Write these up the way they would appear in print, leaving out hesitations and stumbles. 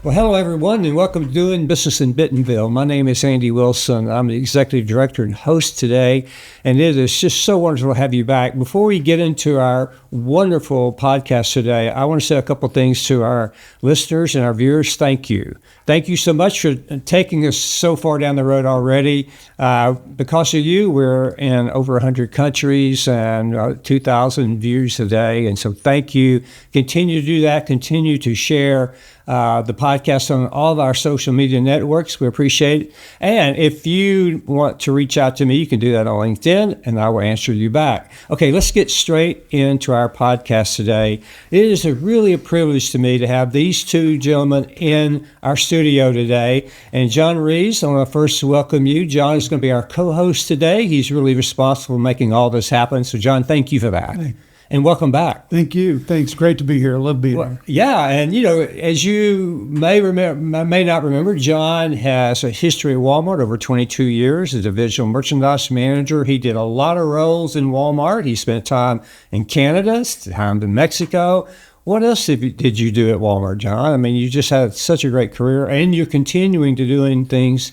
Well, hello, everyone, and welcome to Doing Business in Bentonville. My name is Andy Wilson. I'm the Executive Director and host today, and it is just so wonderful to have you back. Before we get into our wonderful podcast today, I want to say a couple things to our listeners and our viewers. Thank you. Thank you so much for taking us so far down the road already. Because of you, we're in over 100 countries and 2,000 views a day, and so thank you. Continue to do that. Continue to share the podcast on all of our social media networks. We appreciate it. And if you want to reach out to me, you can do that on LinkedIn, and I will answer you back. Okay, let's get straight into our podcast today. It is really a privilege to me to have these two gentlemen in our studio today. And John Reeves, I want to first welcome you. John is going to be our co-host today. He's really responsible for making all this happen. So, John, thank you for that. Hey. And welcome back. Thank you. Thanks. Great to be here. I love being here. Yeah, and as you may not remember, John has a history at Walmart, over 22 years as a divisional merchandise manager. He did a lot of roles in Walmart. He spent time in Canada, time in Mexico. What else did you do at Walmart, John? I mean, you just had such a great career, and you're continuing to doing things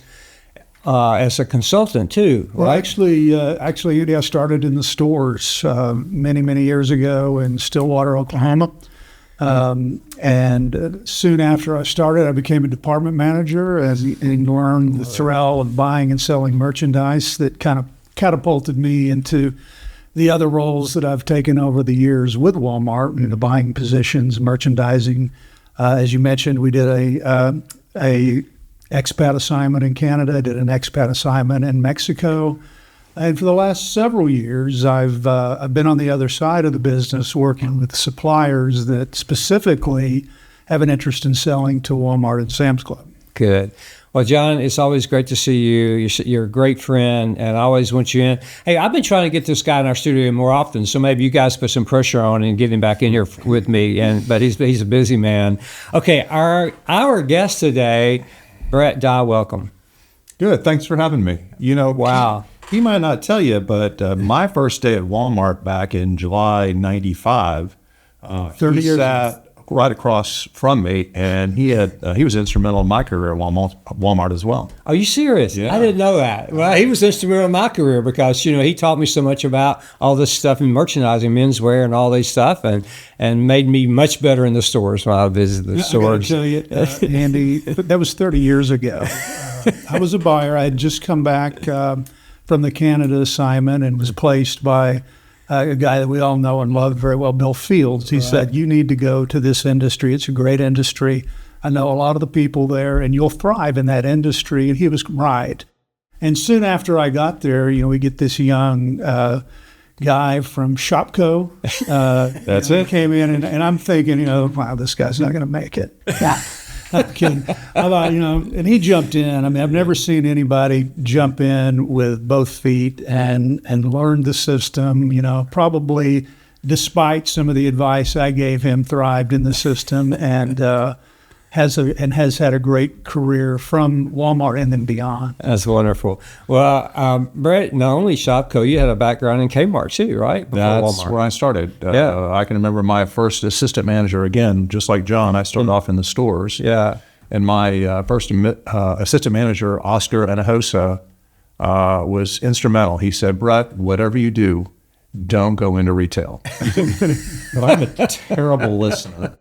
as a consultant too, right? Well, actually, I started in the stores many years ago in Stillwater, Oklahoma. And soon after I started, I became a department manager and learned the thrill of buying and selling merchandise that kind of catapulted me into the other roles that I've taken over the years with Walmart, in the buying positions, merchandising. As you mentioned, we did a expat assignment in Canada. I did an expat assignment in Mexico. And for the last several years, I've been on the other side of the business working with suppliers that specifically have an interest in selling to Walmart and Sam's Club. Good. Well, John, it's always great to see you. You're a great friend, and I always want you in. Hey, I've been trying to get this guy in our studio more often, so maybe you guys put some pressure on and get him back in here with me. But he's a busy man. Okay, our guest today, Brett Dye, welcome. Good. Thanks for having me. Wow. He might not tell you, but my first day at Walmart back in July '95, 30 he years sat right across from me, and he was instrumental in my career at Walmart as well. Are you serious? Yeah. I didn't know that. Well, he was instrumental in my career because, he taught me so much about all this stuff in merchandising, menswear, and all this stuff, and made me much better in the stores when I visited the stores. I got to tell you, Andy, that was 30 years ago. I was a buyer. I had just come back from the Canada assignment and was placed by a guy that we all know and love very well, Bill Fields. He said, you need to go to this industry. It's a great industry. I know a lot of the people there, and you'll thrive in that industry. And he was right. And soon after I got there, we get this young guy from Shopko. That's it. Came in, and I'm thinking, wow, this guy's not going to make it. I'm kidding. I thought, and he jumped in. I mean, I've never seen anybody jump in with both feet and learn the system. Probably despite some of the advice I gave him, thrived in the system and has had a great career from Walmart and then beyond. That's wonderful. Well, Brett, not only Shopko, you had a background in Kmart too, right? That's Walmart. where I started. Yeah. I can remember my first assistant manager, again, just like John. I started off in the stores. Yeah. And my first assistant manager, Oscar Anahosa, was instrumental. He said, Brett, whatever you do, don't go into retail. But I'm a terrible listener.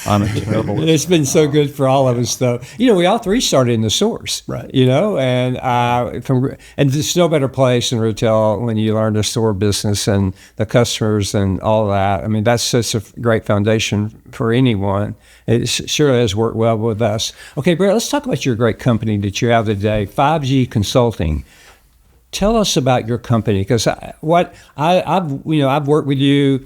It's been so good for all of us, though. We all three started in the stores, right? And there's no better place in retail when you learn the store business and the customers and all of that. I mean, that's such a great foundation for anyone. It sure has worked well with us. Okay, Brett, let's talk about your great company that you have today, 5G Consulting. Tell us about your company, because I've worked with you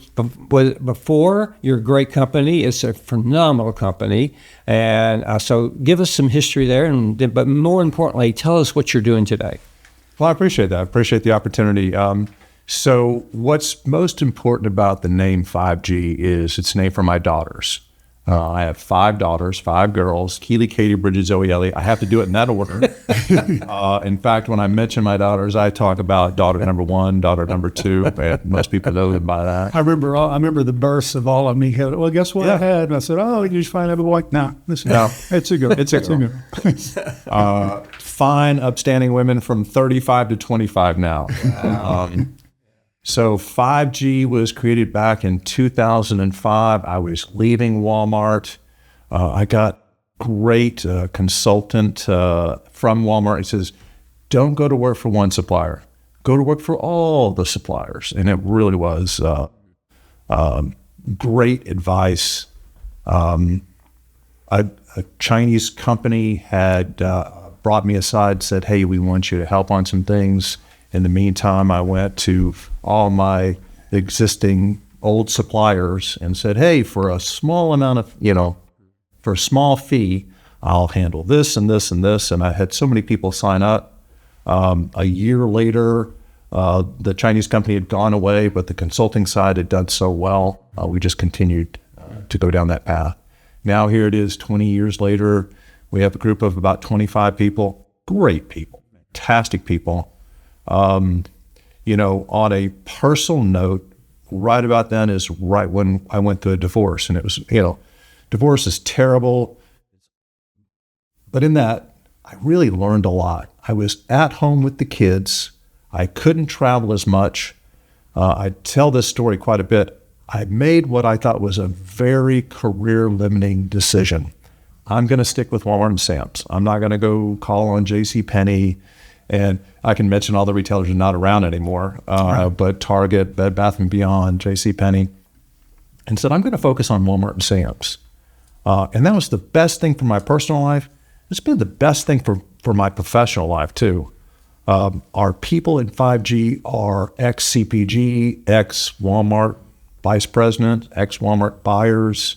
before. You're a great company. It's a phenomenal company, and so give us some history there. But more importantly, tell us what you're doing today. Well, I appreciate that. I appreciate the opportunity. So, what's most important about the name 5G is it's named for my daughters. I have 5 daughters, 5 girls, Keely, Katie, Bridget, Zoe, Ellie. I have to do it in that order. In fact, when I mention my daughters, I talk about daughter number 1, daughter number 2. And most people know them by that. I remember the births of all of me. Well, guess what I had? And I said, "Oh, you just find out a boy." No, it's a girl. It's a girl. Fine, upstanding women from 35 to 25 now. So 5G was created back in 2005. I was leaving Walmart. I got great consultant from Walmart. He says, don't go to work for one supplier. Go to work for all the suppliers. And it really was great advice. A Chinese company had brought me aside, said, hey, we want you to help on some things. In the meantime, I went to all my existing old suppliers and said, hey, for a small amount of, for a small fee, I'll handle this and this and this. And I had so many people sign up. A year later, the Chinese company had gone away, but the consulting side had done so well. We just continued to go down that path. Now here it is 20 years later. We have a group of about 25 people, great people, fantastic people. On a personal note, right about then is right when I went through a divorce. And it was, divorce is terrible. But in that, I really learned a lot. I was at home with the kids. I couldn't travel as much. I tell this story quite a bit. I made what I thought was a very career-limiting decision. I'm going to stick with Walmart and Sam's. I'm not going to go call on JCPenney. And I can mention all the retailers are not around anymore, but Target, Bed Bath & Beyond, JCPenney, and said, I'm going to focus on Walmart and Sam's. And that was the best thing for my personal life. It's been the best thing for my professional life, too. Our people in 5G are ex-CPG, ex-Walmart vice president, ex-Walmart buyers.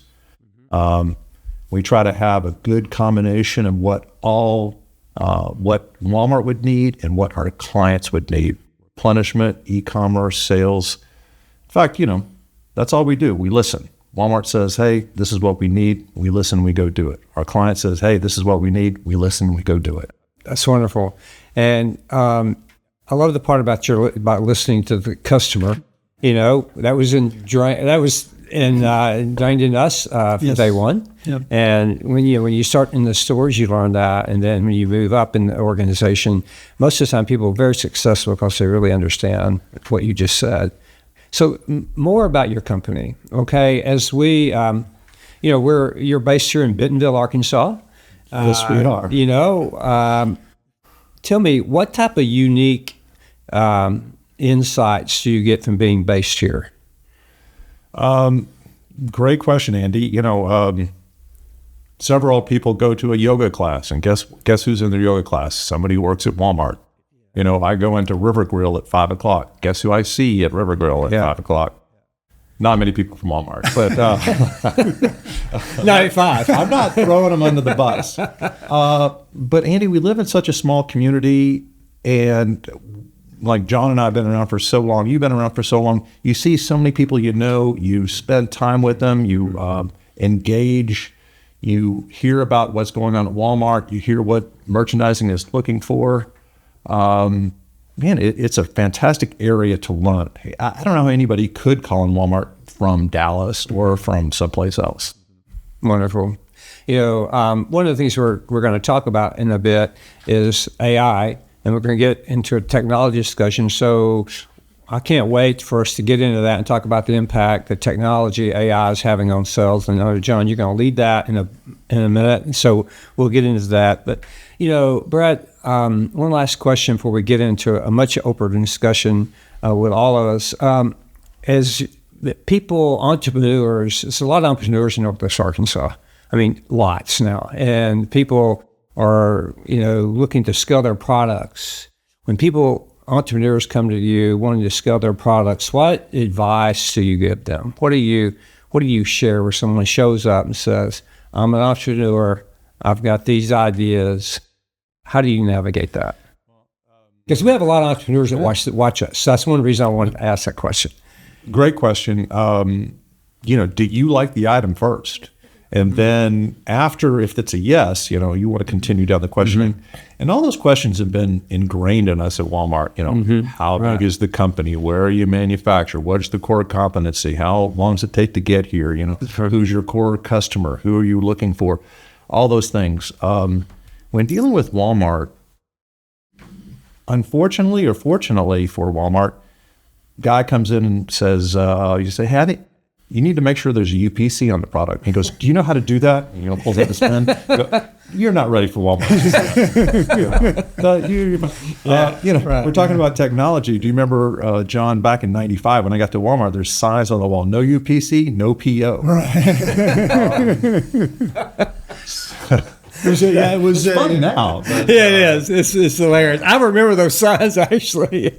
We try to have a good combination of what Walmart would need and what our clients would need. Replenishment, e-commerce, sales. In fact, that's all we do. We listen. Walmart says, hey, this is what we need. We listen, we go do it. Our client says, hey, this is what we need. We listen, we go do it. That's wonderful. And I love the part about listening to the customer. That was ingrained in us from day one. Yep. And when you start in the stores, you learn that. And then when you move up in the organization, most of the time people are very successful because they really understand what you just said. So more about your company, okay? As we, you're based here in Bentonville, Arkansas. Yes, we are. Tell me, what type of unique insights do you get from being based here? Great question, Andy. Several people go to a yoga class, and guess who's in their yoga class? Somebody who works at Walmart. I go into River Grill at 5 o'clock. Guess who I see at River Grill at 5 o'clock? Not many people from Walmart, but 95. I'm not throwing them under the bus. But Andy, we live in such a small community, and like John and I have been around for so long, you've been around for so long, you see so many people you spend time with them, you engage, you hear about what's going on at Walmart, you hear what merchandising is looking for. It's a fantastic area to learn. I don't know how anybody could call in Walmart from Dallas or from someplace else. Wonderful. One of the things we're going to talk about in a bit is AI. And we're going to get into a technology discussion. So I can't wait for us to get into that and talk about the impact that technology, AI is having on sales. And John, you're going to lead that in a minute. So we'll get into that. But, Brett, one last question before we get into a much open discussion with all of us. As people, entrepreneurs, there's a lot of entrepreneurs in Northwest Arkansas. I mean, lots now. And people are, looking to scale their products. When entrepreneurs come to you wanting to scale their products, what advice do you give them? What do you share where someone shows up and says, I'm an entrepreneur, I've got these ideas. How do you navigate that? Because we have a lot of entrepreneurs that watch us. So that's one reason I wanted to ask that question. Great question. Do you like the item first? And then after, if it's a yes, you want to continue down the questioning. And all those questions have been ingrained in us at Walmart. How big is the company? Where are you manufactured? What's the core competency? How long does it take to get here? Who's your core customer? Who are you looking for? All those things. When dealing with Walmart, unfortunately or fortunately for Walmart, guy comes in and says, you say, hey, you need to make sure there's a UPC on the product. He goes, do you know how to do that? And, pulls out his pen. You're not ready for Walmart. We're talking about technology. Do you remember, John, back in 95 when I got to Walmart, there's signs on the wall, no UPC, no PO. It was it's funny now. But, yeah, it is. It's hilarious. I remember those signs, actually.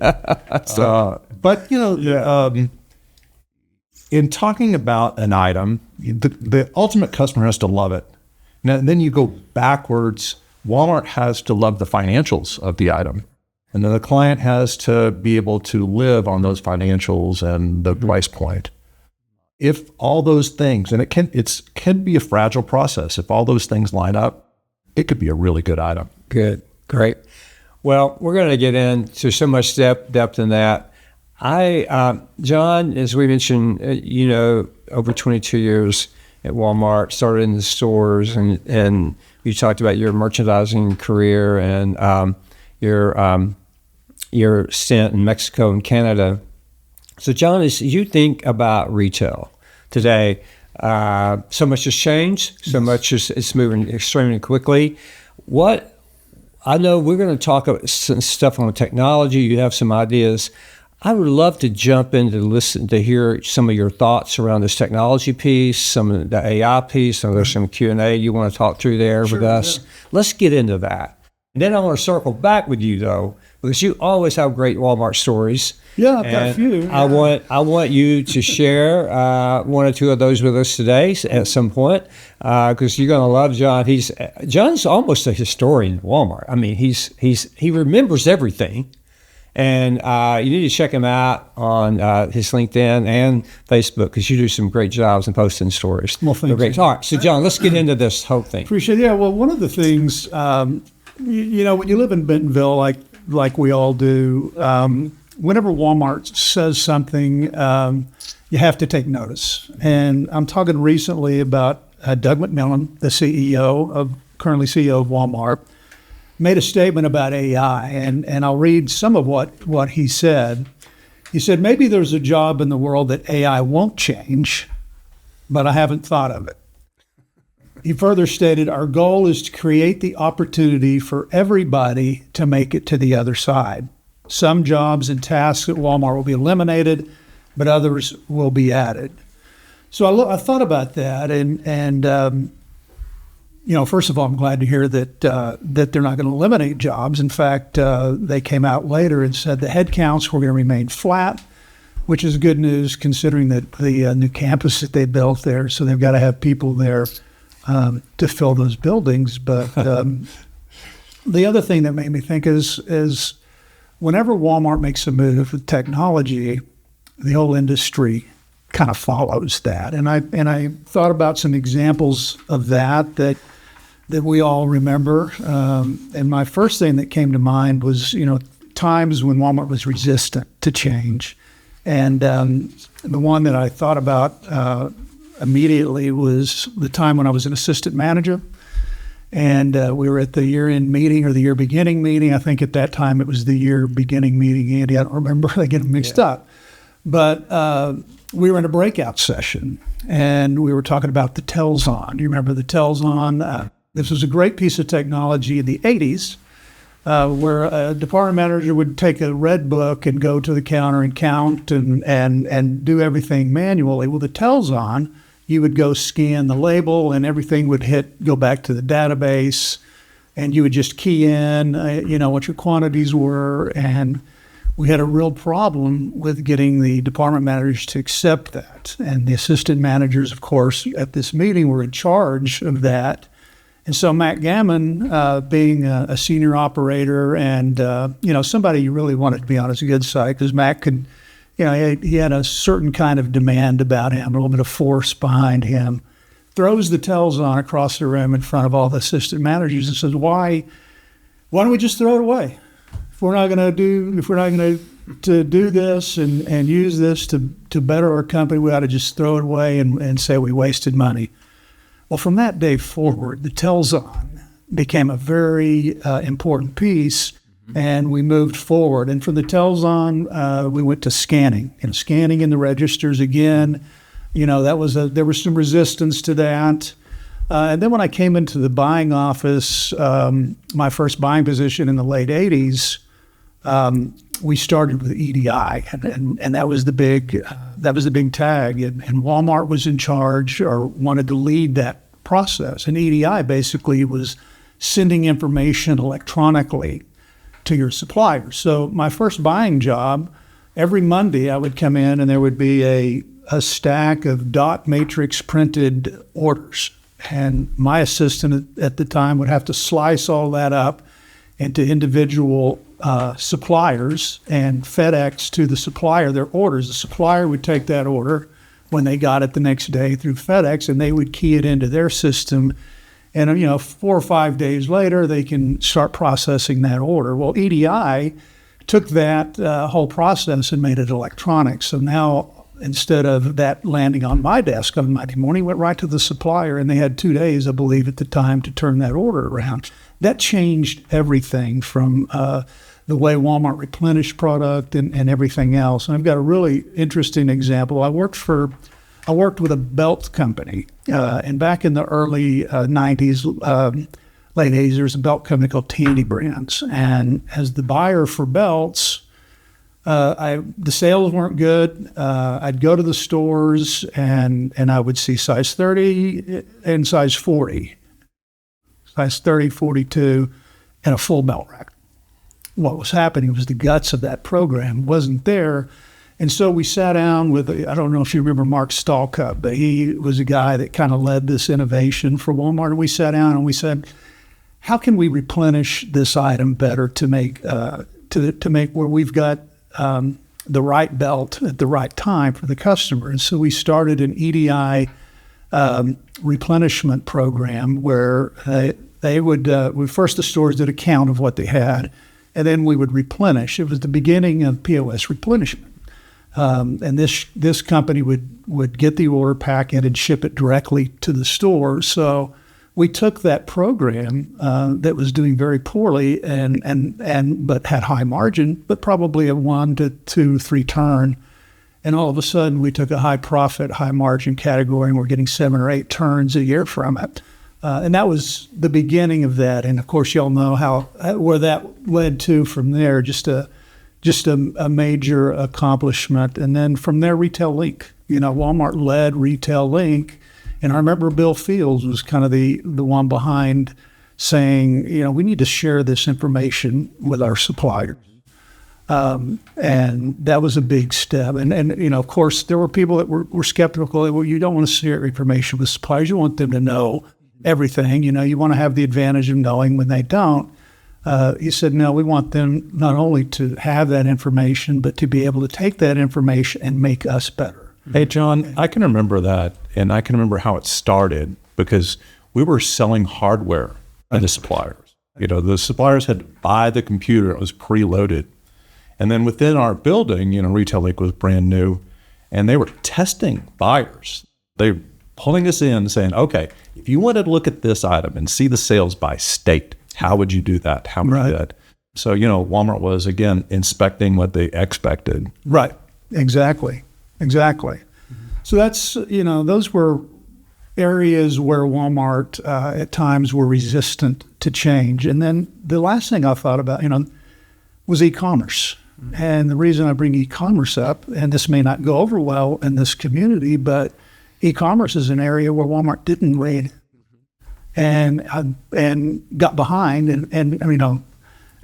In talking about an item, the ultimate customer has to love it. Now, then you go backwards. Walmart has to love the financials of the item. And then the client has to be able to live on those financials and the price point. If all those things, and it can be a fragile process. If all those things line up, it could be a really good item. Good. Great. Well, we're going to get into so much depth in that. John, as we mentioned, over 22 years at Walmart, started in the stores, and you talked about your merchandising career and your stint in Mexico and Canada. So, John, as you think about retail today, so much has changed, so much it's moving extremely quickly. I know we're going to talk about some stuff on technology. You have some ideas. I would love to jump in to hear some of your thoughts around this technology piece, some of the AI piece. So there's some Q&A you want to talk through there with us. Yeah. Let's get into that. And then I want to circle back with you, though, because you always have great Walmart stories. Yeah, I've got a few. Yeah. I want you to share one or two of those with us today at some point, because you're going to love John. John's almost a historian at Walmart. I mean, he remembers everything. And you need to check him out on his LinkedIn and Facebook, because you do some great jobs in posting stories. Well, thank you. All right, so John, let's get into this whole thing. Appreciate it. Yeah, well, one of the things, when you live in Bentonville, like we all do, whenever Walmart says something, you have to take notice. And I'm talking recently about Doug McMillon, the currently CEO of Walmart, made a statement about AI, and I'll read some of what he said. He said, maybe there's a job in the world that AI won't change, but I haven't thought of it. He further stated, our goal is to create the opportunity for everybody to make it to the other side. Some jobs and tasks at Walmart will be eliminated, but others will be added. So I thought about that, and first of all, I'm glad to hear that they're not going to eliminate jobs. In fact, they came out later and said the headcounts were going to remain flat, which is good news considering that the new campus that they built there. So they've got to have people there to fill those buildings. But the other thing that made me think is whenever Walmart makes a move with technology, the whole industry kind of follows that. And I thought about some examples of that we all remember. And my first thing that came to mind was, times when Walmart was resistant to change. And the one that I thought about immediately was the time when I was an assistant manager. And we were at the year-end meeting or the year beginning meeting. I think at that time it was the year beginning meeting, Andy. I don't remember. I get them mixed up. But we were in a breakout session, and we were talking about the Telzon. Do you remember the Telzon? This was a great piece of technology in the 80s where a department manager would take a red book and go to the counter and count and do everything manually. Well, the Telzon, you would go scan the label and everything would go back to the database, and you would just key in, what your quantities were. And we had a real problem with getting the department managers to accept that. And the assistant managers, of course, at this meeting were in charge of that. And so Matt Gammon, being a senior operator and, somebody you really wanted to be on his good side, because Matt could, he had a certain kind of demand about him, a little bit of force behind him throws the tells on across the room in front of all the assistant managers and says, why don't we just throw it away? If we're not going to do this and use this to better our company, we ought to just throw it away and say we wasted money. Well, from that day forward, the tells on became a very important piece, and we moved forward. And from the tells on, we went to scanning, and scanning in the registers again. There was some resistance to that. And then when I came into the buying office, my first buying position in the late 80s, we started with EDI, and that was the big tag. And Walmart was in charge or wanted to lead that process. And EDI basically was sending information electronically to your suppliers. So my first buying job, every Monday I would come in and there would be a stack of dot matrix printed orders. And my assistant at the time would have to slice all that up into individual suppliers and FedEx to the supplier their orders. The supplier would take that order when they got it the next day through FedEx, and they would key it into their system. And 4 or 5 days later, they can start processing that order. Well, EDI took that whole process and made it electronic. So now, instead of that landing on my desk on Monday morning, went right to the supplier, and they had 2 days, I believe, at the time to turn that order around. That changed everything from the way Walmart replenished product and everything else. And I've got a really interesting example. I worked with a belt company, and back in the early 90s, late 80s, there was a belt company called Tandy Brands. And as the buyer for belts, the sales weren't good. I'd go to the stores and I would see size 30 and size 40, size 30, 42, and a full belt rack. What was happening was the guts of that program wasn't there. And so we sat down with, I don't know if you remember Mark Stallcup, but he was a guy that kind of led this innovation for Walmart. And we sat down and we said, how can we replenish this item better to make where we've got the right belt at the right time for the customer? And so we started an EDI replenishment program where first the stores did a count of what they had, and then we would replenish. It was the beginning of POS replenishment. And this company would get the order, pack it, and ship it directly to the store. So we took that program that was doing very poorly but had high margin, but probably a 1 to 2, 3 turn. And all of a sudden we took a high profit, high margin category, and we're getting 7 or 8 turns a year from it. And that was the beginning of that. And of course, y'all know where that led to from there, just a major accomplishment. And then from there, Retail Link. Walmart led Retail Link. And I remember Bill Fields was kind of the one behind saying, we need to share this information with our suppliers. And that was a big step. And of course, there were people that were skeptical. Well, you don't want to share information with suppliers. You want them to know everything. You want to have the advantage of knowing when they don't. He said, no, we want them not only to have that information, but to be able to take that information and make us better. Hey, John, I can remember that, and I can remember how it started because we were selling hardware to the suppliers. The suppliers had to buy the computer. It was preloaded. And then within our building, Retail Link was brand new, and they were testing buyers. They were pulling us in saying, okay, if you wanted to look at this item and see the sales by state, how would you do that? How would you do that? So, Walmart was, again, inspecting what they expected. Right. Exactly. So that's, those were areas where Walmart at times were resistant to change. And then the last thing I thought about, was e-commerce. And the reason I bring e-commerce up, and this may not go over well in this community, but e-commerce is an area where Walmart didn't lead and got behind and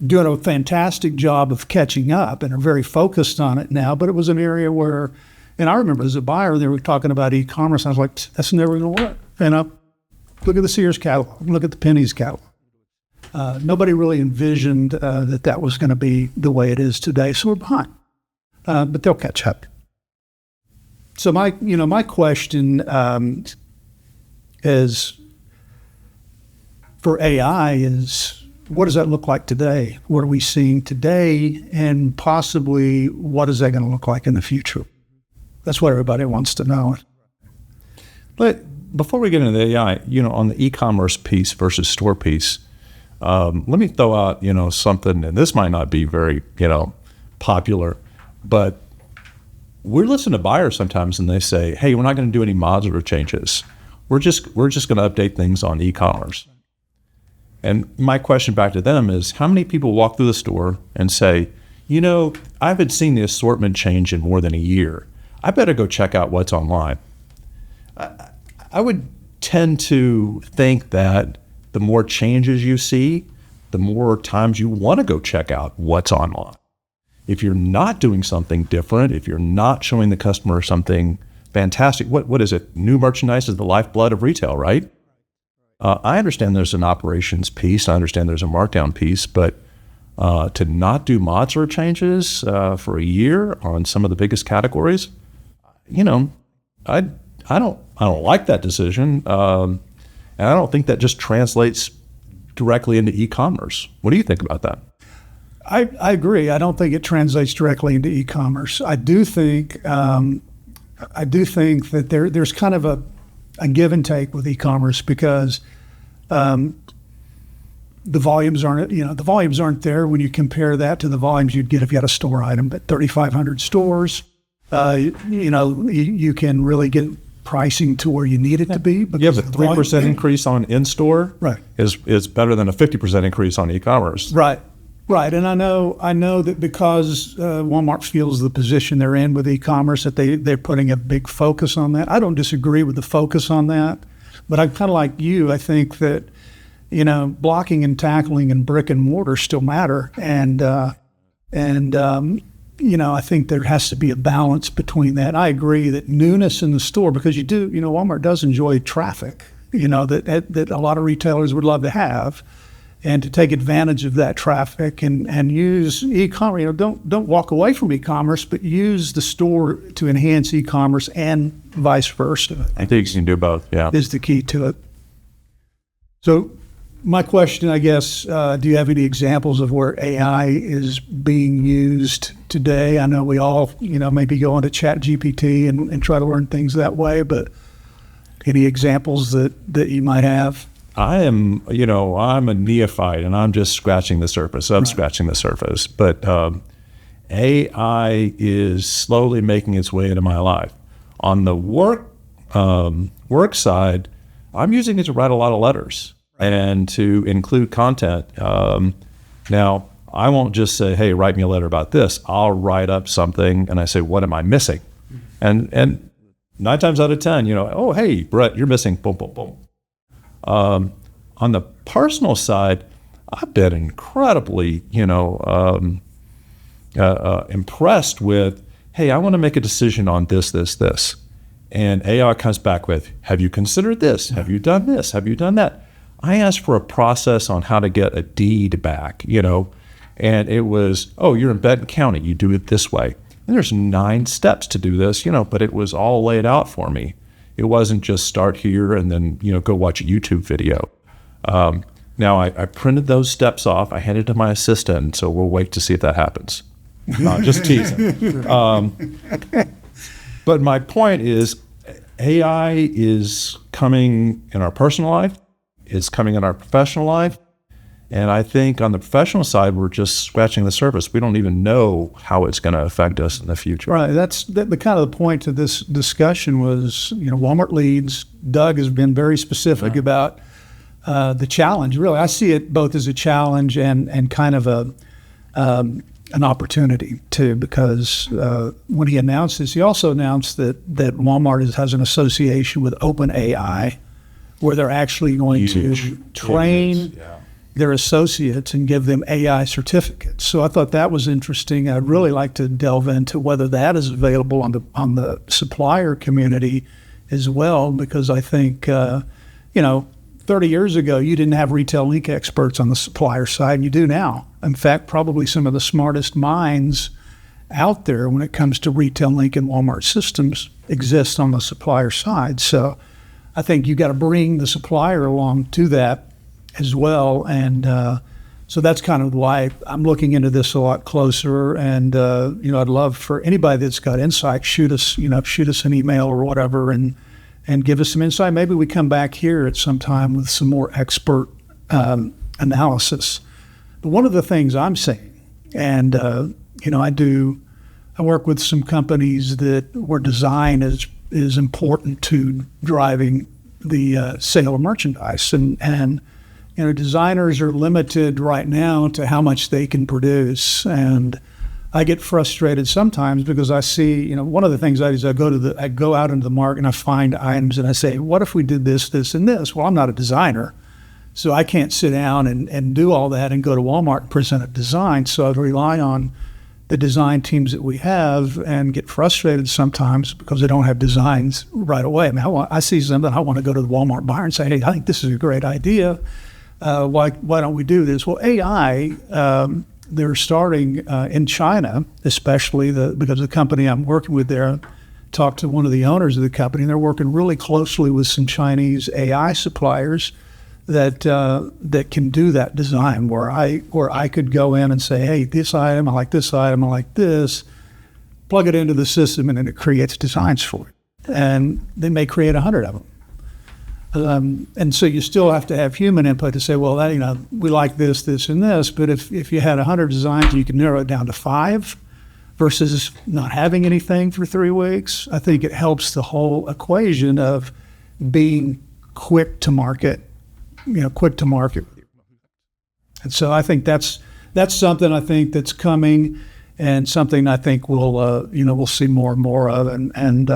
doing a fantastic job of catching up and are very focused on it now. But it was an area where, and I remember as a buyer, they were talking about e-commerce. I was like, that's never going to work. Look at the Sears catalog, look at the Penny's catalog. Nobody really envisioned that was going to be the way it is today. So we're behind, but they'll catch up. So my question is for AI is, what does that look like today? What are we seeing today? And possibly, what is that going to look like in the future? That's what everybody wants to know. But before we get into the AI, on the e-commerce piece versus store piece, let me throw out, something, and this might not be very, popular, but we're listening to buyers sometimes and they say, hey, we're not going to do any modular changes. We're just going to update things on e-commerce. And my question back to them is, how many people walk through the store and say, I haven't seen the assortment change in more than a year. I better go check out what's online. I would tend to think that the more changes you see, the more times you want to go check out what's online. If you're not doing something different, if you're not showing the customer something fantastic, what is it? New merchandise is the lifeblood of retail, right? I understand there's an operations piece. I understand there's a markdown piece, but to not do modular changes for a year on some of the biggest categories, I don't like that decision, and I don't think that just translates directly into e-commerce. What do you think about that? I agree. I don't think it translates directly into e-commerce. I do think that there's kind of a give and take with e-commerce because the volumes aren't there when you compare that to the volumes you'd get if you had a store item. At 3,500 stores, you can really get pricing to where you need it to be. You have a 3% increase on in-store, right, is better than a 50% increase on e-commerce. Right. And I know that because Walmart feels the position they're in with e-commerce, that they're putting a big focus on that. I don't disagree with the focus on that, but I'm kind of like you. I think that, blocking and tackling and brick and mortar still matter. And I think there has to be a balance between that. I agree that newness in the store, because Walmart does enjoy traffic, that a lot of retailers would love to have. And to take advantage of that traffic and use e-commerce, don't walk away from e-commerce, but use the store to enhance e-commerce and vice versa. I think you can do both, yeah. Is the key to it. So my question, I guess, do you have any examples of where AI is being used today? I know we all, maybe go into ChatGPT and try to learn things that way, but any examples that you might have? I'm a neophyte and I'm just scratching the surface. I'm scratching the surface, but AI is slowly making its way into my life. On the work side, I'm using it to write a lot of letters and to include content. Now, I won't just say, hey, write me a letter about this. I'll write up something and I say, what am I missing? And 9 times out of 10, oh, hey, Brett, you're missing boom, boom, boom. On the personal side, I've been incredibly, impressed with, hey, I want to make a decision on this. And AI comes back with, have you considered this? Have you done this? Have you done that? I asked for a process on how to get a deed back, and it was, oh, you're in Benton County, you do it this way. And there's 9 steps to do this, but it was all laid out for me. It wasn't just start here and then, go watch a YouTube video. Now, I printed those steps off. I handed it to my assistant, so we'll wait to see if that happens. Just teasing. But my point is, AI is coming in our personal life. It's coming in our professional life. And I think on the professional side, we're just scratching the surface. We don't even know how it's going to affect us in the future. Right. That's the kind of the point to this discussion was, Walmart leads. Doug has been very specific about the challenge. Really, I see it both as a challenge and kind of an opportunity too, because when he announced this, he also announced that Walmart has an association with OpenAI, where they're actually going to train their associates and give them AI certificates. So I thought that was interesting. I'd really like to delve into whether that is available on the supplier community as well, because I think 30 years ago you didn't have retail link experts on the supplier side, and you do now. In fact, probably some of the smartest minds out there when it comes to retail link and Walmart systems exist on the supplier side. So I think you got to bring the supplier along to that as well. And so that's kind of why I'm looking into this a lot closer. And, I'd love for anybody that's got insight, shoot us an email or whatever and give us some insight. Maybe we come back here at some time with some more expert analysis. But one of the things I'm seeing, and, I work with some companies where design is important to driving the sale of merchandise. And designers are limited right now to how much they can produce. And I get frustrated sometimes because I see, one of the things I do is I go out into the market and I find items and I say, what if we did this, this, and this? Well, I'm not a designer, so I can't sit down and do all that and go to Walmart and present a design. So I rely on the design teams that we have and get frustrated sometimes because they don't have designs right away. I mean, I see something, I want to go to the Walmart buyer and say, hey, I think this is a great idea. Why don't we do this? Well, AI, they're starting in China, especially because the company I'm working with there, talked to one of the owners of the company, and they're working really closely with some Chinese AI suppliers that can do that design where I could go in and say, hey, this item, I like this item, I like this, plug it into the system, and then it creates designs for it. And they may create 100 of them. And so you still have to have human input to say, well, we like this, this, and this. But if you had 100 designs, you can narrow it down to 5 versus not having anything for 3 weeks. I think it helps the whole equation of being quick to market. And so I think that's something I think that's coming, and something I think we'll see more and more of, and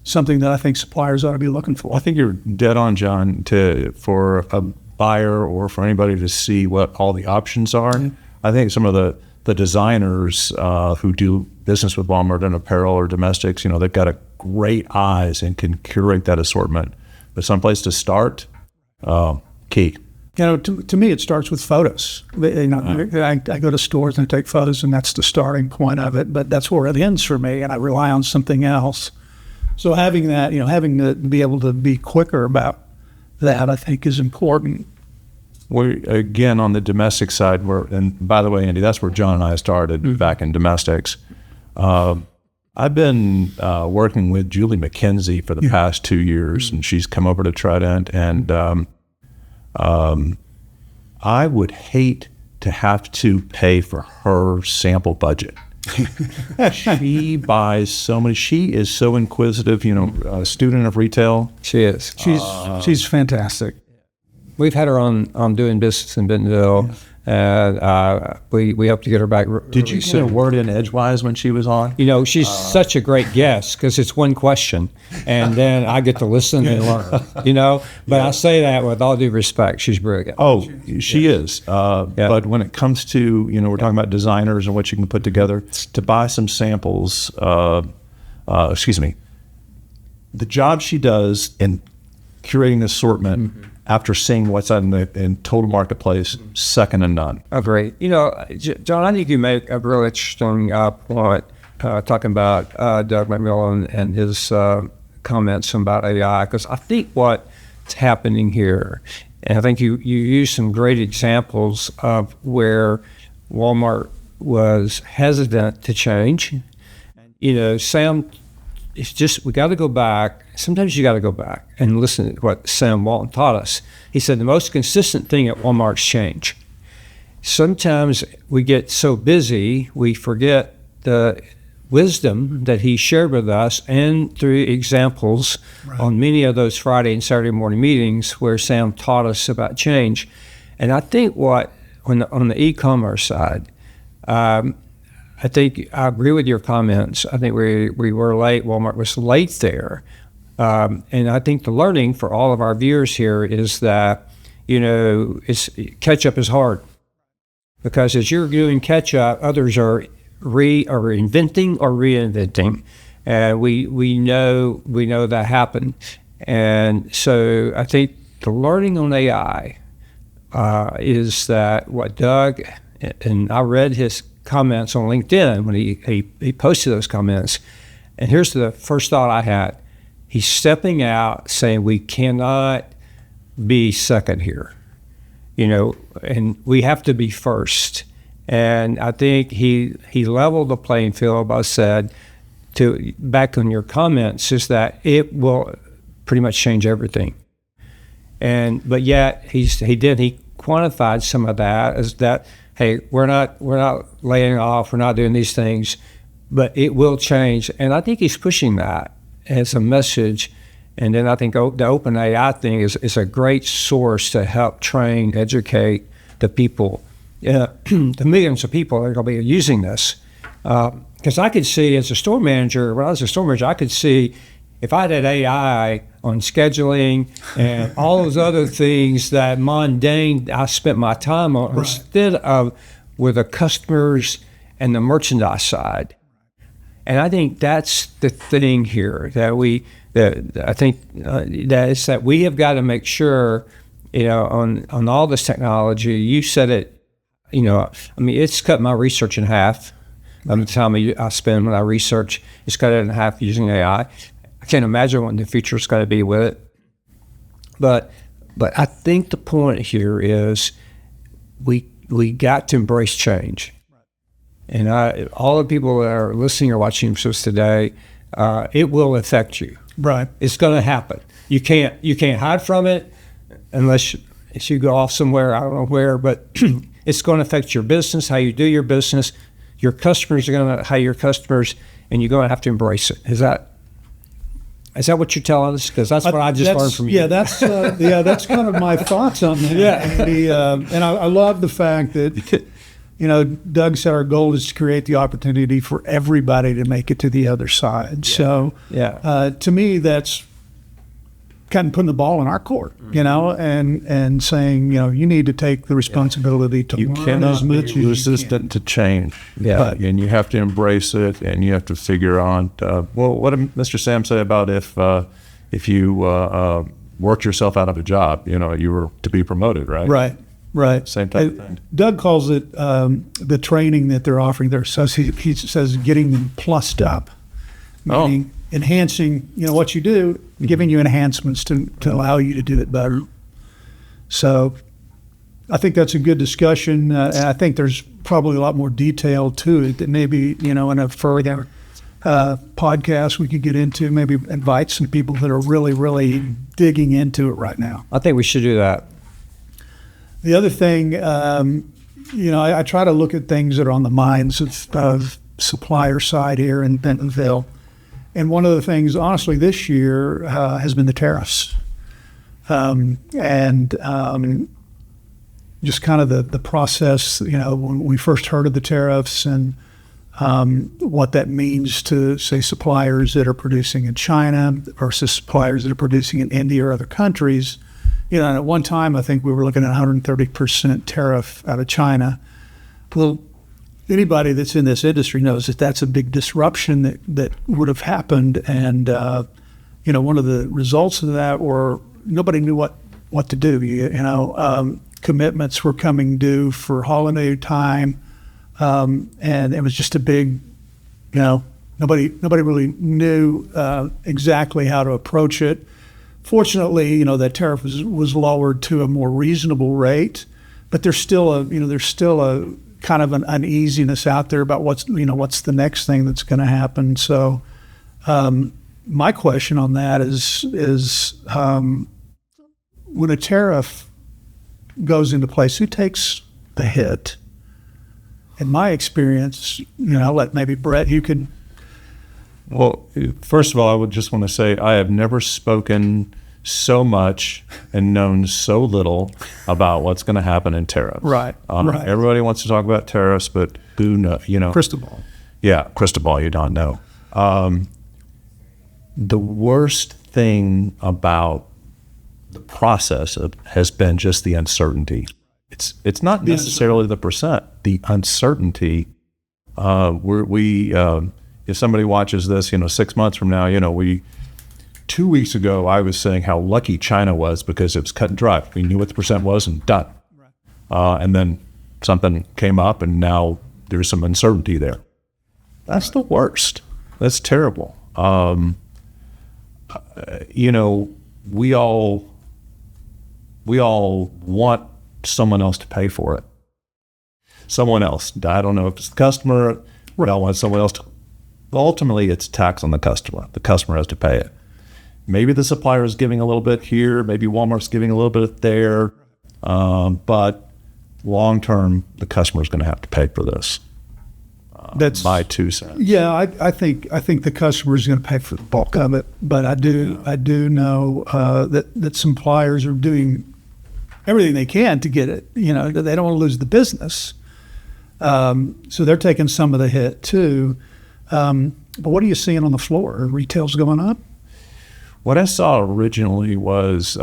something that I think suppliers ought to be looking for. I think you're dead on, John, for a buyer or for anybody to see what all the options are. Yeah. I think some of the designers who do business with Walmart and apparel or domestics, they've got a great eyes and can curate that assortment. But someplace to start, key. To me, it starts with photos. I go to stores and I take photos, and that's the starting point of it. But that's where it ends for me, and I rely on something else. So having that, having to be able to be quicker about that, I think is important. We're again on the domestic side, and by the way, Andy, that's where John and I started back in domestics. I've been working with Julie McKenzie for the past 2 years, and she's come over to Trident, and I would hate to have to pay for her sample budget. She buys so many. She is so inquisitive, a student of retail. She is. She's fantastic. We've had her on doing business in Bentonville. Yeah. And we hope to get her back. Did you get a word in edgewise when she was on? She's such a great guest because it's one question, and then I get to listen and learn. But I say that with all due respect. She's brilliant. Oh, she is. But when it comes to we're talking about designers and what you can put together, to buy some samples. The job she does in curating the assortment. After seeing what's out in total marketplace, second to none. Oh, great. John, I think you make a real interesting point talking about Doug McMillan and his comments about AI, because I think what's happening here, and I think you use some great examples of where Walmart was hesitant to change. Sam, it's just, we got to go back. Sometimes you got to go back and listen to what Sam Walton taught us. He said the most consistent thing at Walmart's change. Sometimes we get so busy, we forget the wisdom that he shared with us, and through examples on many of those Friday and Saturday morning meetings where Sam taught us about change. And I think on the e-commerce side, I think I agree with your comments. I think we were late. Walmart was late there. And I think the learning for all of our viewers here is that, catch up is hard. Because as you're doing catch up, others are inventing or reinventing. And we know that happened. And so I think the learning on AI is that what Doug, and I read his comments on LinkedIn when he posted those comments, and here's the first thought I had. he's stepping out, saying we cannot be second here, and we have to be first. And I think he leveled the playing field. I said, back on your comments, is that it will pretty much change everything. But yet he quantified some of that as that, hey, we're not laying off, we're not doing these things, but it will change. And I think he's pushing that as a message. And then I think the open AI thing is a great source to help train, educate the people, the millions of people that are going to be using this. Because I could see, as a store manager, when I was a store manager, I could see if I had AI on scheduling and all those other things that mundane I spent my time on, instead of with the customers and the merchandise side. And I think that's the thing here that we have got to make sure, on all this technology. You said it. It's cut my research in half. The time I spend when I research, it's cut it in half using AI. I can't imagine what the future is going to be with it. But I think the point here is we got to embrace change. And all the people that are listening or watching this today, it will affect you. Right. It's going to happen. You can't hide from it unless you go off somewhere, I don't know where, but it's going to affect your business, how you do your business. Your customers are going to hire your customers, and you're going to have to embrace it. Is that what you're telling us? Because that's what I just learned from you. Yeah, that's kind of my thoughts on that. Yeah. And I love the fact that, Doug said our goal is to create the opportunity for everybody to make it to the other side. Yeah. So to me, that's kind of putting the ball in our court, and saying, you need to take the responsibility to learn as much as you resistant to change. Yeah. And you have to embrace it, and you have to figure out, what did Mr. Sam say about if you worked yourself out of a job, you were to be promoted, right? Right. Same type of thing. Doug calls it the training that they're offering their associates. He says getting them plussed up, meaning enhancing, what you do, giving you enhancements to allow you to do it better. So I think that's a good discussion. And I think there's probably a lot more detail to it that maybe, in a further podcast we could get into, maybe invite some people that are really, really digging into it right now. I think we should do that. The other thing, I try to look at things that are on the minds of supplier side here in Bentonville. And one of the things, honestly, this year has been the tariffs. Just kind of the process, when we first heard of the tariffs and what that means to, say, suppliers that are producing in China versus suppliers that are producing in India or other countries. And at one time, I think we were looking at 130% tariff out of China. Well, anybody that's in this industry knows that that's a big disruption that would have happened. And, one of the results of that were nobody knew what to do. Commitments were coming due for holiday time. And it was just a big, nobody really knew exactly how to approach it. Fortunately, that tariff was lowered to a more reasonable rate, but there's still a kind of an uneasiness out there about what's the next thing that's going to happen. So, my question on that is when a tariff goes into place, who takes the hit? In my experience, I'll let maybe Brett, you could. Well, first of all, I would just want to say I have never spoken so much and known so little about what's going to happen in tariffs. Right. Everybody wants to talk about tariffs, but who knows? Crystal ball. Yeah, crystal ball. You don't know. The worst thing about the process has been just the uncertainty. It's not necessarily the percent. The uncertainty. If somebody watches this, 6 months from now, 2 weeks ago, I was saying how lucky China was because it was cut and dry. We knew what the percent was and done. Right. And then something came up and now there's some uncertainty there. That's the worst. That's terrible. we all want someone else to pay for it. Someone else. I don't know if it's the customer. We all want someone else to. Ultimately, it's tax on the customer. The customer has to pay it. Maybe the supplier is giving a little bit here. Maybe Walmart's giving a little bit there. But long term, the customer is going to have to pay for this. That's my 2 cents. Yeah, I think the customer is going to pay for the bulk of it. But I do know that suppliers are doing everything they can to get it. They don't want to lose the business, so they're taking some of the hit too. But what are you seeing on the floor? Are retail's going up? What I saw originally was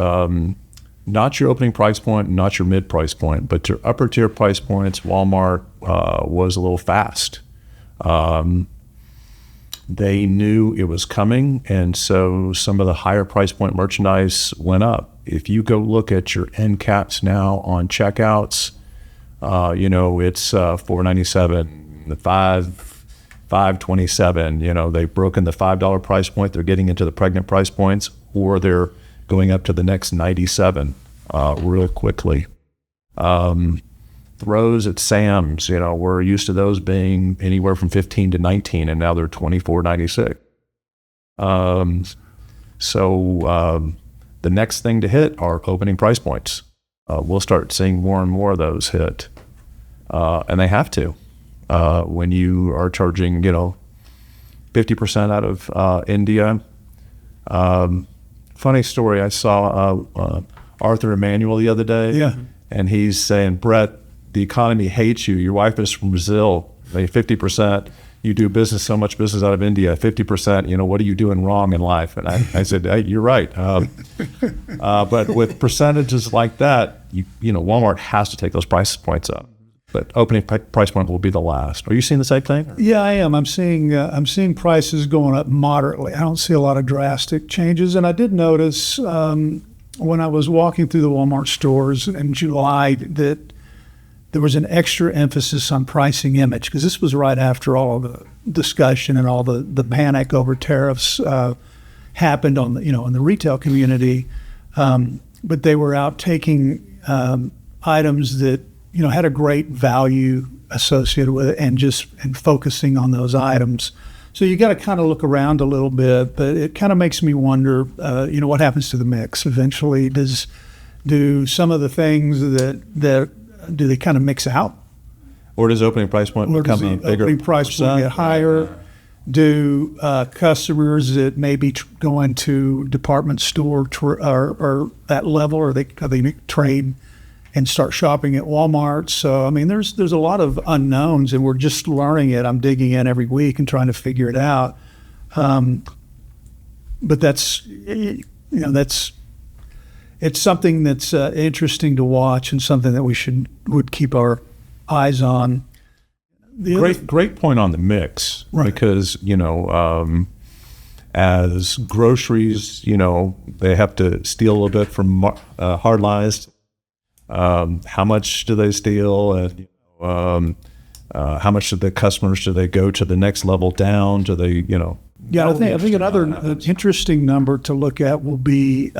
not your opening price point, not your mid price point, but your upper tier price points. Walmart was a little fast. They knew it was coming, and so some of the higher price point merchandise went up. If you go look at your end caps now on checkouts, it's $4.97, the $5.27. They've broken the $5 price point. They're getting into the pregnant price points, or they're going up to the next 97 real quickly. Throws at Sam's, we're used to those being anywhere from 15 to 19, and now they're 24.96. So the next thing to hit are opening price points. We'll start seeing more and more of those hit, and they have to. When you are charging, 50% out of India. Funny story, I saw Arthur Emanuel the other day, yeah, and he's saying, Brett, the economy hates you. Your wife is from Brazil. 50%. You do so much business out of India. 50%. What are you doing wrong in life? And I said, hey, you're right. But with percentages like that, Walmart has to take those price points up. But opening price point will be the last. Are you seeing the same thing? Yeah, I am. I'm seeing prices going up moderately. I don't see a lot of drastic changes. And I did notice when I was walking through the Walmart stores in July that there was an extra emphasis on pricing image, because this was right after all of the discussion and all the panic over tariffs happened on in the retail community. But they were out taking items that had a great value associated with it, and focusing on those items. So you got to kind of look around a little bit, but it kind of makes me wonder, what happens to the mix eventually? Do some of the things that do they kind of mix out? Or does opening price point become a bigger opening price point get higher? Do customers that maybe go into department store or that level, or they trade and start shopping at Walmart? So there's a lot of unknowns, and we're just learning it. I'm digging in every week and trying to figure it out. But that's it's something that's interesting to watch, and something that we would keep our eyes on. Great point on the mix, right? Because as groceries, they have to steal a little bit from hard lines. How much do they steal, and how much do the customers, do they go to the next level down? Do they, Yeah, I think another interesting number to look at will be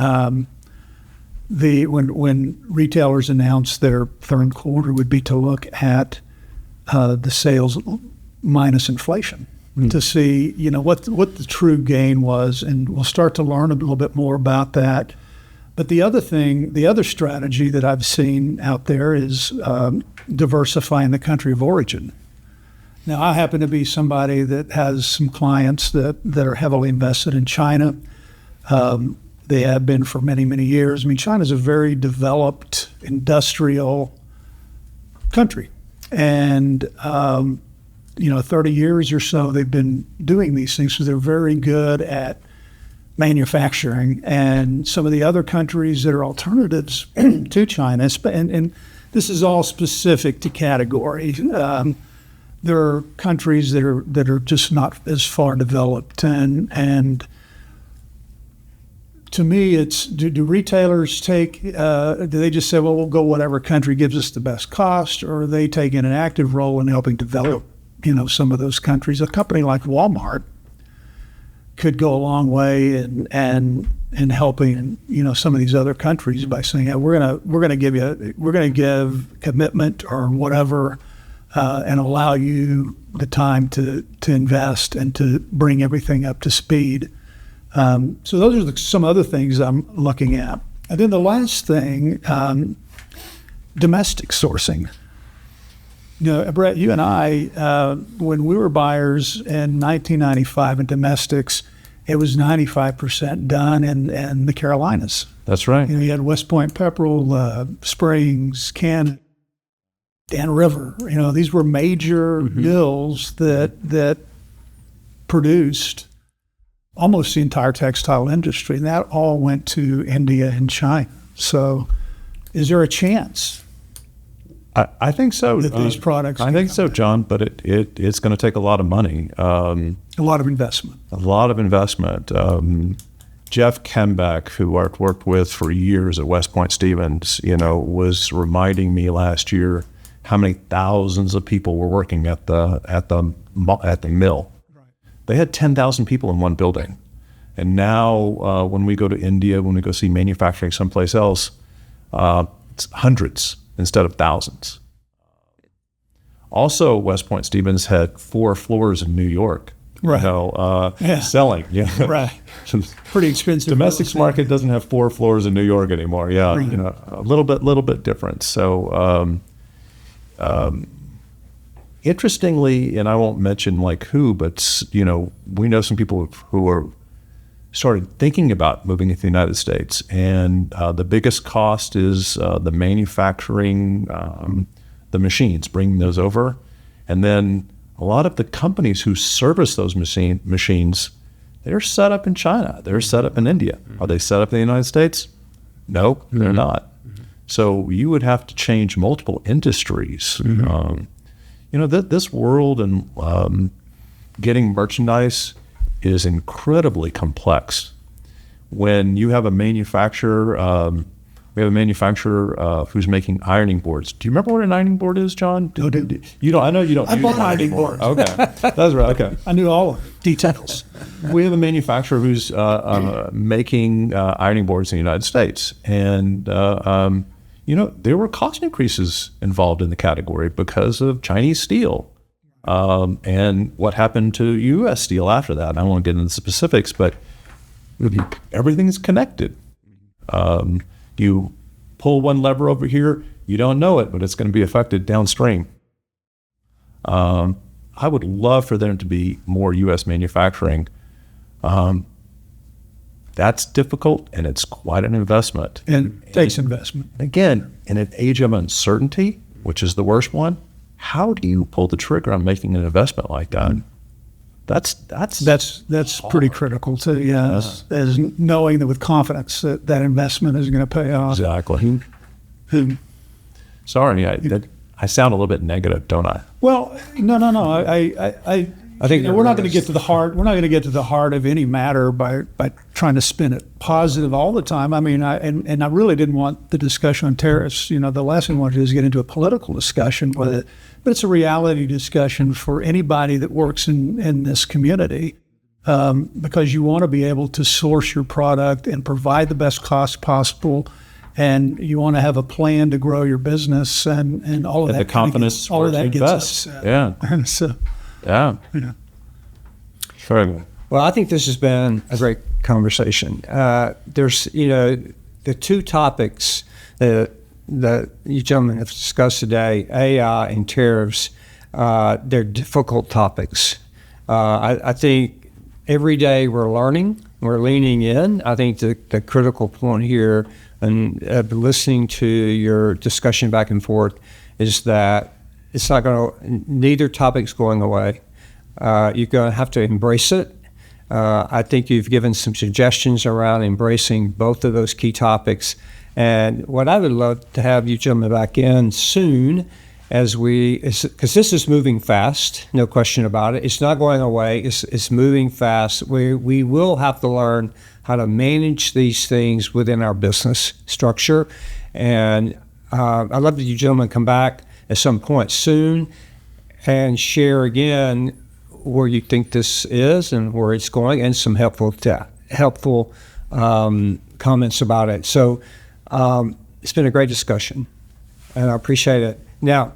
when retailers announce their third quarter, would be to look at the sales minus inflation, to see what the true gain was, and we'll start to learn a little bit more about that. But the other strategy that I've seen out there is diversifying the country of origin. Now, I happen to be somebody that has some clients that are heavily invested in China. They have been for many, many years. China's a very developed industrial country. And, 30 years or so, they've been doing these things, so they're very good at manufacturing. And some of the other countries that are alternatives to China, and this is all specific to category. There are countries that are just not as far developed, and to me, it's do retailers take? Do they just say, "Well, we'll go whatever country gives us the best cost," or are they taking an active role in helping develop, some of those countries? A company like Walmart could go a long way in helping, some of these other countries by saying, hey, we're gonna give commitment or whatever, and allow you the time to invest and to bring everything up to speed. So those are some other things I'm looking at. And then the last thing, domestic sourcing. Brett, you and I, when we were buyers in 1995 in domestics, it was 95% done in the Carolinas. That's right. You had West Point Pepperell, Springs, Canada, Dan River. These were major mills that produced almost the entire textile industry, and that all went to India and China. So is there a chance I think so. that these products I think so, John, but it's going to take a lot of money. a lot of investment? A lot of investment. Jeff Kembeck, who I've worked with for years at West Point Stevens, was reminding me last year how many thousands of people were working at the mill. Right. They had 10,000 people in one building. And now when we go to India, when we go see manufacturing someplace else, it's hundreds instead of thousands. Also, West Point Stevens had 4 floors in New York. Right. Selling. Yeah. Right. Pretty expensive. Domestics market doesn't have 4 floors in New York anymore. Yeah. Right. A little bit different. So, interestingly, and I won't mention like who, but we know some people who are started thinking about moving to the United States, and the biggest cost is the manufacturing, the machines, bringing those over, and then a lot of the companies who service those machines, they're set up in China, they're set up in India. Are they set up in the United States? No, they're not. So you would have to change multiple industries. This world and getting merchandise is incredibly complex. When you have a manufacturer, we have a manufacturer who's making ironing boards. Do you remember what an ironing board is, John? No, You don't. I know you don't. I use bought an ironing boards. Okay, that's right. Okay. I knew all of the details. We have a manufacturer who's making ironing boards in the United States, and there were cost increases involved in the category because of Chinese steel. And what happened to U.S. steel after that? I don't want to get into the specifics, but everything's connected. You pull one lever over here, you don't know it, but it's going to be affected downstream. I would love for there to be more U.S. manufacturing. That's difficult, and it's quite an investment. And takes investment. Again, in an age of uncertainty, which is the worst one, how do you pull the trigger on making an investment like that? That's pretty critical too. Yeah, as knowing that with confidence that investment is going to pay off. Exactly. Sorry, I sound a little bit negative, don't I? Well, no. I think we're not going to get to the heart. We're not going to get to the heart of any matter by trying to spin it positive all the time. I mean, I really didn't want the discussion on tariffs. The last thing I wanted to do is get into a political discussion with it. But it's a reality discussion for anybody that works in this community, because you want to be able to source your product and provide the best cost possible, and you want to have a plan to grow your business and all of that. The confidence, all of that gets us. Yeah. So. Yeah. Sure. Well, I think this has been a great conversation. There's, the 2 topics that you gentlemen have discussed today, AI and tariffs, they're difficult topics. I think every day we're learning, we're leaning in. I think the critical point here, and listening to your discussion back and forth, is that it's not neither topic's going away. You're going to have to embrace it. I think you've given some suggestions around embracing both of those key topics. And what I would love to have you gentlemen back in soon, because this is moving fast, no question about it. It's not going away. It's moving fast. We will have to learn how to manage these things within our business structure. And I'd love that you gentlemen come back at some point soon and share again where you think this is and where it's going, and some helpful comments about it. So it's been a great discussion, and I appreciate it. Now,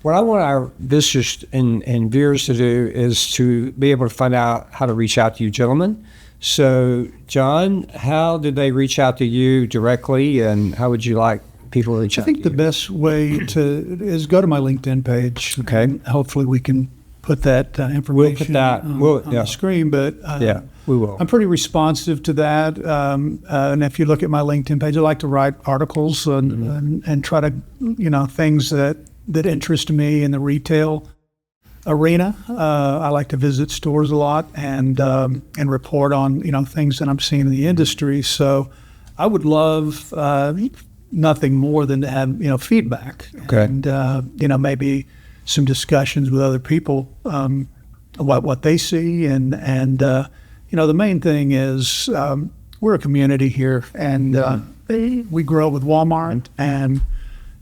what I want our visitors and viewers to do is to be able to find out how to reach out to you gentlemen. So, John, how did they reach out to you directly, and how would you like people to reach out to you? I think the best way is go to my LinkedIn page. Okay. And hopefully we can put that information on the screen. But we will. I'm pretty responsive to that. And if you look at my LinkedIn page, I like to write articles and try to, things that interest me in the retail arena. I like to visit stores a lot and report on things that I'm seeing in the industry. So I would love nothing more than to have feedback. Okay. And maybe some discussions with other people about what they see and the main thing is we're a community here and we grow with Walmart and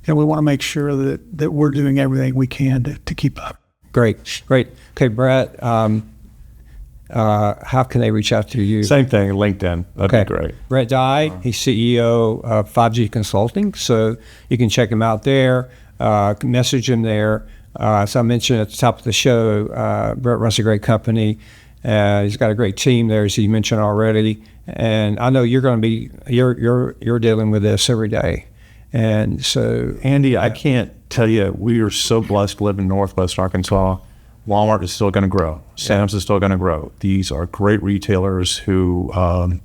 we want to make sure that we're doing everything we can to keep up. Great. Okay, Brett, how can they reach out to you? Same thing, LinkedIn. That'd be great. Brett Dye, he's CEO of 5G Consulting, so you can check him out there, message him there. As I mentioned at the top of the show, Brett runs a great company. He's got a great team there, as you mentioned already. And I know you're going to be you're dealing with this every day. And so, Andy, I can't tell you, we are so blessed to live in Northwest Arkansas. Walmart is still going to grow. Sam's is still going to grow. These are great retailers who, the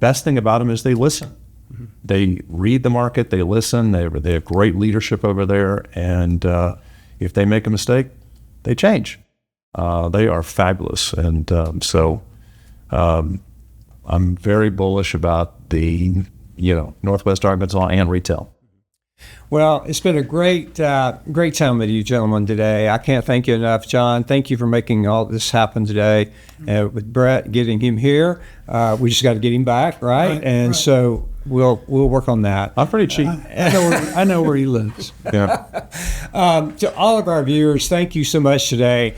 best thing about them is they listen. Mm-hmm. They read the market, they listen, they have great leadership over there, and if they make a mistake, they change. They are fabulous, and so I'm very bullish about the Northwest Arkansas and retail. Well, it's been a great time with you gentlemen today. I can't thank you enough, John. Thank you for making all this happen today. With Brett, getting him here, we just got to get him back, right? So we'll work on that. I'm pretty cheap. I know where he lives. Yeah. To all of our viewers, thank you so much today.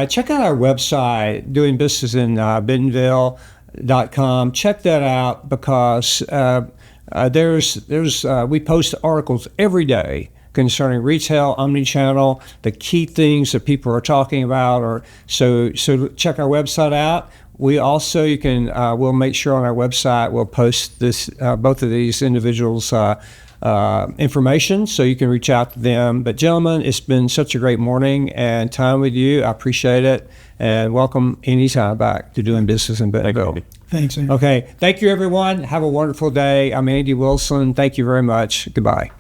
Check out our website, Doing Business in Bentonville.com. Check that out because we post articles every day concerning retail, omnichannel, the key things that people are talking about. So check our website out. We also, we'll make sure on our website we'll post this both of these individuals' information, so you can reach out to them. But gentlemen, it's been such a great morning and time with you. I appreciate it, and welcome anytime back to Doing Business in Bentonville. Thanks, Andy. Okay, thank you everyone. Have a wonderful day. I'm Andy Wilson. Thank you very much. Goodbye.